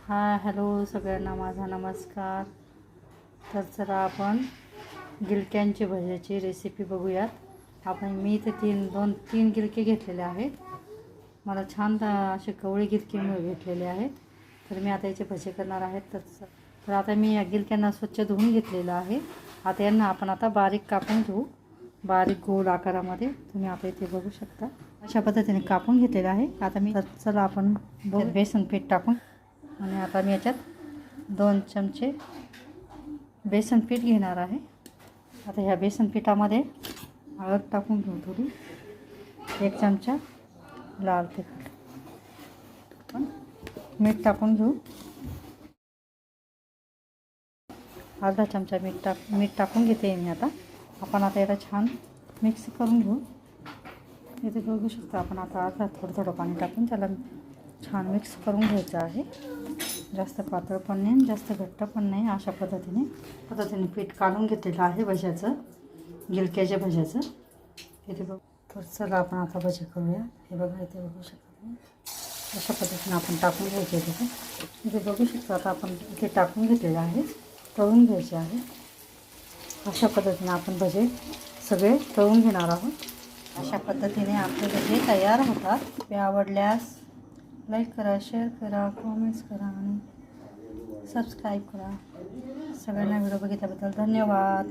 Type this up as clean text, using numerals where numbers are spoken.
Hi hello सगळ्यांना माझा नमस्कार. तर चला आपण गिलक्यांची भज्याची रेसिपी बघूयात. मी इथे तीन गिलके घेतलेले आहेत. मला छान असे कवळी गिलके घेतलेले आहेत. तर मी आता याचे भजे करणार आहेत. तर आता मी या गिलक्यांना स्वच्छ धुवून घेतलेलं आहे. आता यांना आपण बारीक कापून घेऊ, बारीक गोल आकारामध्ये. तुम्ही आता इथे बघू शकता अशा पद्धतीने कापून घेतलेलं आहे. आता मी चला आपण बेसन पीठ टाकून आणि आता मी याच्यात 2 चमचे बेसन पीठ घेणार आहे. आता ह्या बेसन पिठामध्ये हळद टाकून घेऊ थोडी, 1 चमचा लाल तिखट, पण मीठ टाकून घेऊ, अर्धा चमचा मीठ टाकून घेते मी. आता याला छान मिक्स करून घेऊ. इथे बघू शकता आपण आता थोडं पाणी टाकून त्याला छान मिक्स करून घ्यायचं आहे. जास्त पातळ पण नाही, जास्त घट्ट पण नाही. अशा पद्धतीने पीठ काढून घेतलेलं आहे भज्याचं, गिलक्याच्या भज्याचं. इथे बघ. तर चला आपण आता भजे करूया. हे बघा इथे बघू शकता, अशा पद्धतीने आपण टाकून घ्यायचे. इथे बघू शकता आता आपण इथे टाकून घेतलेलं आहे, तळून घ्यायचे आहे. अशा पद्धतीने आपण भजे सगळे तळून घेणार आहोत. अशा पद्धतीने आपले भजे तयार होतात. ते आवडल्यास लाईक करा, शेअर करा, कॉमेंट्स करा आणि सबस्क्राईब करा. सगळ्यांना व्हिडिओ बघितल्याबद्दल धन्यवाद.